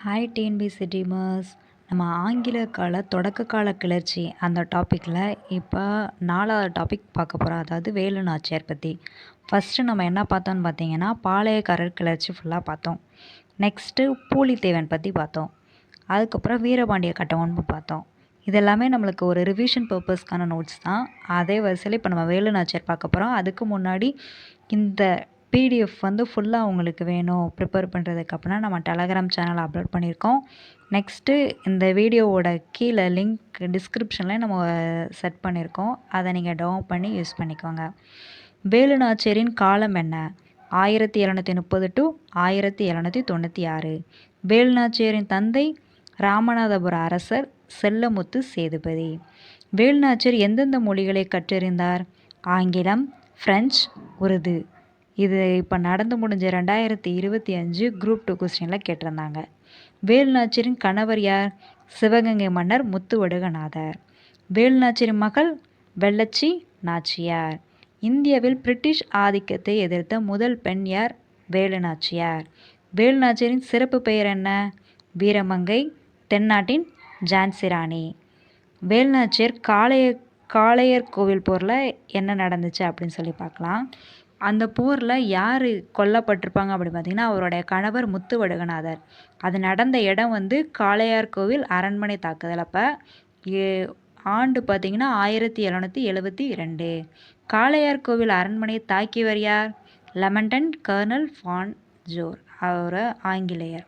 Hi TNPSC டீமர்ஸ். நம்ம ஆங்கில கால தொடக்க கால கிளர்ச்சி அந்த டாப்பிக்கில் இப்போ 4வது டாபிக் பார்க்க போகிறோம். அதாவது வேலு நாச்சியார் பற்றி. ஃபஸ்ட்டு நம்ம என்ன பார்த்தோம்னு பார்த்தீங்கன்னா பாளையக்காரர் கிளர்ச்சி ஃபுல்லாக பார்த்தோம். நெக்ஸ்ட்டு பூலித்தேவன் பற்றி பார்த்தோம். அதுக்கப்புறம் வீரபாண்டிய கட்டபொம்மன் பார்த்தோம். இதெல்லாமே நம்மளுக்கு ஒரு ரிவிஷன் பர்பஸ்க்கான நோட்ஸ் தான். அதே வரிசையில் இப்போ நம்ம வேலு நாச்சியார் பார்க்க போகிறோம். அதுக்கு முன்னாடி இந்த பிடிஎஃப் ஃபுல்லாக உங்களுக்கு வேணும் ப்ரிப்பேர் பண்ணுறதுக்கு அப்படின்னா நம்ம டெலகிராம் சேனல் அப்லோட் பண்ணியிருக்கோம். நெக்ஸ்ட்டு இந்த வீடியோவோட கீழே லிங்க் டிஸ்கிரிப்ஷனில் நம்ம செட் பண்ணியிருக்கோம். அதை நீங்கள் டவுன் பண்ணி யூஸ் பண்ணிக்கோங்க. வேலு நாச்சியாரின் காலம் என்ன? 1730 டு 1796. வேலு நாச்சியாரின் தந்தை ராமநாதபுர அரசர் செல்லமுத்து சேதுபதி. வேலு நாச்சியார் எந்தெந்த மொழிகளை கற்றறிந்தார்? ஆங்கிலம், பிரெஞ்சு, உருது. இது இப்போ நடந்து முடிஞ்ச 2025 குரூப் 2 கொஸ்டினில் கேட்டிருந்தாங்க. வேலு நாச்சியாரின் கணவர் யார்? சிவகங்கை மன்னர் முத்துவடுகநாதர். வேலு நாச்சியாரின் மகள் வெள்ளச்சி நாச்சியார். இந்தியாவில் பிரிட்டிஷ் ஆதிக்கத்தை எதிர்த்த முதல் பெண் யார்? வேலு நாச்சியார். வேலு நாச்சியாரின் சிறப்பு பெயர் என்ன? வீரமங்கை, தென்னாட்டின் ஜான்சி ராணி. வேலு நாச்சியார் காளையர் கோவில் போரில் என்ன நடந்துச்சு அப்படின்னு சொல்லி பார்க்கலாம். அந்த போரில் யார் கொல்லப்பட்டிருப்பாங்க அப்படின்னு பார்த்தீங்கன்னா அவருடைய கணவர் முத்துவடுகநாதர். அது நடந்த இடம் காளையார் கோவில் அரண்மனை தாக்குதல். அப்போ ஆண்டு பார்த்தீங்கன்னா 1772. காளையார் கோவில் அரண்மனையை தாக்கியவர் யார்? லெமண்டன் கர்னல் ஃபான் ஜோர். அவர் ஆங்கிலேயர்.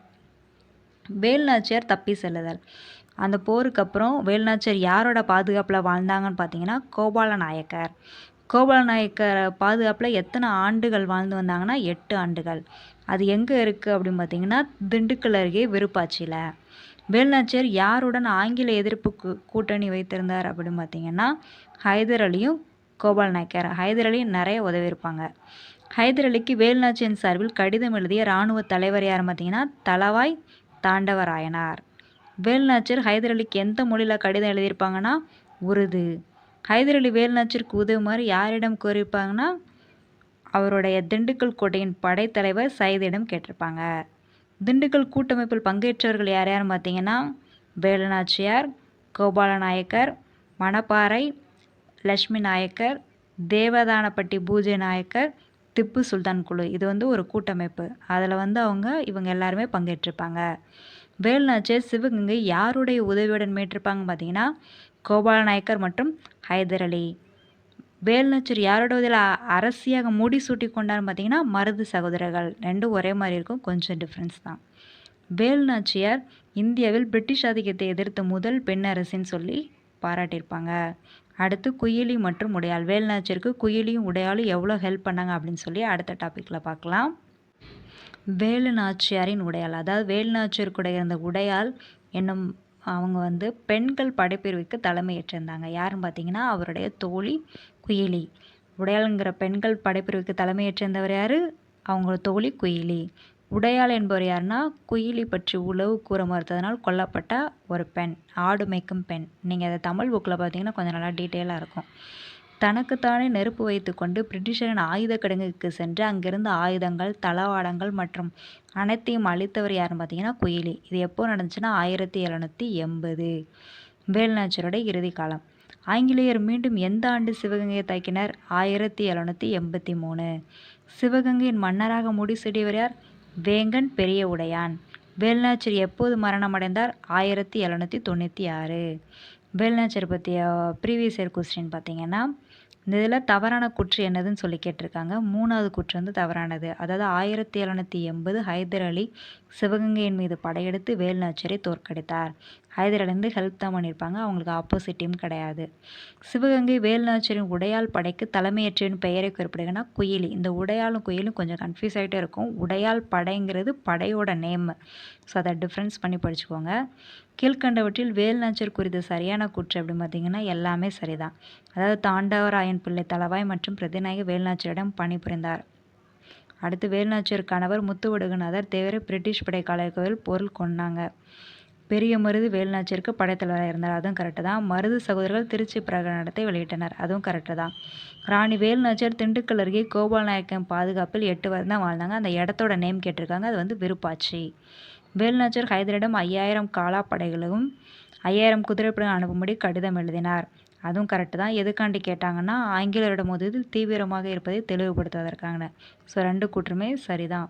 வேலு நாச்சியார் தப்பி செல்லுதல். அந்த போருக்கு அப்புறம் வேலு நாச்சியார் யாரோட பாதுகாப்பில் வாழ்ந்தாங்கன்னு பார்த்தீங்கன்னா கோபால நாயக்கர். கோபால நாயக்கர் பாதுகாப்பில் எத்தனை ஆண்டுகள் வாழ்ந்து வந்தாங்கன்னா 8 ஆண்டுகள். அது எங்கே இருக்குது அப்படின்னு பார்த்தீங்கன்னா திண்டுக்கல் அருகே விருப்பாட்சியில். வேலு நாச்சியார் யாருடன் ஆங்கில எதிர்ப்பு கூட்டணி வைத்திருந்தார் அப்படின்னு பார்த்தீங்கன்னா ஹைதர் அலியும் கோபால நாயக்கர். ஹைதர் அலி நிறைய உதவி இருப்பாங்க. ஹைதர் அலிக்கு வேலு நாச்சியாரின் சார்பில் கடிதம் எழுதிய இராணுவ தலைவர் யார் பார்த்தீங்கன்னா தளவாய் தாண்டவராயனார். வேலு நாச்சியார் ஹைதர் அலிக்கு எந்த மொழியில் கடிதம் எழுதியிருப்பாங்கன்னா உருது. ஹைதர் அலி வேலு நாச்சியாருக்கு உதவுமாறு யாரிடம் கோரியிருப்பாங்கன்னா அவருடைய திண்டுக்கல் கோட்டையின் படைத்தலைவர் சைதிடம் கேட்டிருப்பாங்க. திண்டுக்கல் கூட்டமைப்பில் பங்கேற்றவர்கள் யார் யாருன்னு பார்த்தீங்கன்னா வேலு நாச்சியார், கோபால நாயக்கர், மணப்பாறை லட்சுமி நாயக்கர், தேவதானப்பட்டி பூஜை நாயக்கர், திப்பு சுல்தான் குழு. இது ஒரு கூட்டமைப்பு. அதில் இவங்க எல்லாருமே பங்கேற்றிருப்பாங்க. வேலு நாச்சியார் சிவகங்கை யாருடைய உதவியுடன் மீட்டிருப்பாங்க பார்த்தீங்கன்னா கோபால நாயக்கர் மற்றும் ஹைதர் அலி. வேலு நாச்சியார் யாரோட உதவியில் அரசியாக முடிசூட்டி கொண்டார்னு பார்த்தீங்கன்னா மருது சகோதரர்கள். ரெண்டும் ஒரே மாதிரி இருக்கும், கொஞ்சம் டிஃப்ரென்ஸ் தான். வேலு நாச்சியார் இந்தியாவில் பிரிட்டிஷ் ஆதிக்கத்தை எதிர்த்த முதல் பெண் அரசின்னு சொல்லி பாராட்டியிருப்பாங்க. அடுத்து குயிலி மற்றும் உடையாள். வேலு நாச்சியாருக்கு குயிலியும் உடையாளும் எவ்வளோ ஹெல்ப் பண்ணாங்க அப்படின்னு சொல்லி அடுத்த டாப்பிக்கில் பார்க்கலாம். வேலு நாச்சியாரின் உடையாள். அதாவது வேலு நாச்சியார் கூட இருந்த உடையாள் என்னும் அவங்க பெண்கள் படைப்பிரிவுக்கு தலைமையேற்றிருந்தாங்க. யாருன்னு பார்த்தீங்கன்னா அவருடைய தோழி குயிலி. உடையாளுங்கிற பெண்கள் படைப்பிரிவுக்கு தலைமையேற்றிருந்தவர் யார்? அவங்களோட தோழி குயிலி. உடையாள் என்பவர் யாருன்னா குயிலி பற்றி உளவு கூற மறுத்ததனால் கொல்லப்பட்ட ஒரு பெண், ஆடு மேய்க்கும் பெண். நீங்கள் அதை தமிழ் புக்கில் பார்த்தீங்கன்னா கொஞ்சம் நல்லா டீட்டெயிலாக இருக்கும். தனக்குத்தானே நெருப்பு வைத்து கொண்டு பிரிட்டிஷரின் ஆயுத கிடங்குக்கு சென்று அங்கிருந்த ஆயுதங்கள், தளவாடங்கள் மற்றும் அனைத்தையும் அழித்தவர் யாருன்னு பார்த்தீங்கன்னா குயிலி. இது எப்போ நடந்துச்சுன்னா 1780. வேலு நாச்சியாரோட இறுதி காலம். ஆங்கிலேயர் மீண்டும் எந்த ஆண்டு சிவகங்கையை தாக்கினர்? 1783. சிவகங்கையின் மன்னராக முடிசூடியவர் யார்? வேங்கன் பெரிய உடையான். வேலு நாச்சியார் எப்போது மரணம் அடைந்தார்? 1796. வேலு நாச்சியார் பற்றிய ப்ரீவியஸ் இயர் கொஸ்டின் பார்த்தீங்கன்னா இந்த இதில் தவறான கூற்று என்னதுன்னு சொல்லி கேட்டிருக்காங்க. 3வது கூற்று தவறானது. அதாவது 1780 ஹைதர் அலி சிவகங்கையின் மீது படையெடுத்து வேலு நாச்சியாரை தோற்கடித்தார். ஹைதர் அலி ஹெல்ப் தான் பண்ணியிருப்பாங்க, அவங்களுக்கு ஆப்போசிட் டீம் கிடையாது. சிவகங்கை வேலு நாச்சியாரின் உடையாள் படைக்கு தலைமையேற்றின் பெயரை குறிப்பிடுங்கன்னா குயிலி. இந்த உடையாளும் குயிலும் கொஞ்சம் கன்ஃபியூஸ் ஆகிட்டே இருக்கும். உடையாள் படைங்கிறது படையோட நேம். ஸோ அதை டிஃப்ரென்ஸ் பண்ணி படிச்சுக்கோங்க. கீழ்கண்டவற்றில் வேலு நாச்சியார் குறித்த சரியான கூற்று அப்படின்னு பார்த்தீங்கன்னா எல்லாமே சரிதான். அதாவது தாண்டவராயன் பிள்ளை தளவாய் மற்றும் பிரதிநாயக வேலு நாச்சியாரிடம் பணிபுரிந்தார். அடுத்து வேலு நாச்சியார் கணவர் முத்துவடுகநாதர் தேவரை பிரிட்டிஷ் படைக்காலர் கோவில் பொருள் கொண்டாங்க. பெரிய மருது வேலு நாச்சியாருக்கு படைத்தலைவராக இருந்தார். அதுவும் கரெக்டு தான். மருது சகோதரர்கள் திருச்சி பிரகடனத்தை வெளியிட்டனர். அதுவும் கரெக்டு தான். ராணி வேலு நாச்சியார் திண்டுக்கல் அருகே கோபால நாயக்கன் பாதுகாப்பில் 8 வருடம் தான் வாழ்ந்தாங்க. அந்த இடத்தோட நேம் கேட்டிருக்காங்க. அது விருப்பாட்சி. வேலுநாச்சியார் ஹைதரிடம் 5000 காலாப்படைகளும் 5000 குதிரைப்படையும் அனுப்பும்படி கடிதம் எழுதினார். அதுவும் கரெக்டு தான். எதுக்காண்டி கேட்டாங்கன்னா ஆங்கிலேயரிடம் மோதுவதில் தீவிரமாக இருப்பதை தெளிவுபடுத்துவதற்காக. ஸோ 2 கூற்றுமே சரிதான்.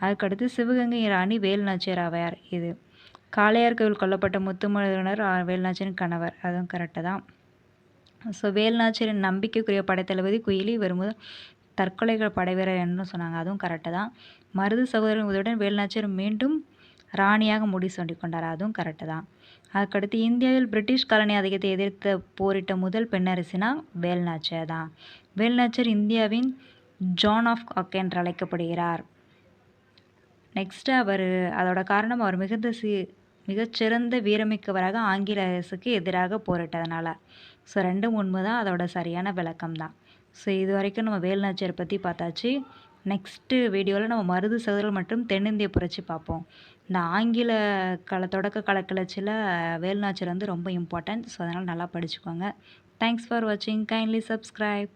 அதுக்கடுத்து சிவகங்கை ராணி வேலுநாச்சியார் ஆவார். இது காளையார்கோவில் கொல்லப்பட்ட முத்துமலர் வேலுநாச்சியாரின் கணவர். அதுவும் கரெக்டு தான். ஸோ வேலுநாச்சியாரின் நம்பிக்கைக்குரிய படைத்தளபதி குயிலி வரும்போது தற்கொலைகள் படைவீரர் என்று சொன்னாங்க. அதுவும் கரெக்டு தான். மருது சகோதரன் உதவியுடன் வேலுநாச்சியார் மீண்டும் ராணியாக முடிசூடி கொண்டார். அதுவும் கரெக்டு தான். அதுக்கடுத்து இந்தியாவில் பிரிட்டிஷ் காலனி ஆதிக்கத்தை எதிர்த்து போரிட்ட முதல் பெண்ணரசினா வேலுநாச்சியார் தான். வேலுநாச்சியார் இந்தியாவின் ஜான் ஆஃப் ஆர்க் என்று அழைக்கப்படுகிறார். நெக்ஸ்ட்டு அதோட காரணம் அவர் மிகச்சிறந்த வீரமிக்கவராக ஆங்கில அரசுக்கு எதிராக போரிட்டதுனால. ஸோ 2ம் உண்மை தான். அதோட சரியான விளக்கம் தான். ஸோ இது வரைக்கும் நம்ம வேலுநாச்சியார் பற்றி பார்த்தாச்சு. நெக்ஸ்ட்டு வீடியோவில் நம்ம மருது சகோதரர்கள் மற்றும் தென்னிந்திய புரட்சி பார்ப்போம். இந்த ஆங்கில தொடக்க கால கிளர்ச்சியில் வேலுநாச்சியார் ரொம்ப இம்பார்ட்டன்ட். ஸோ அதனால் நல்லா படிச்சுக்கோங்க. தேங்க்ஸ் ஃபார் வாட்சிங். Kindly subscribe.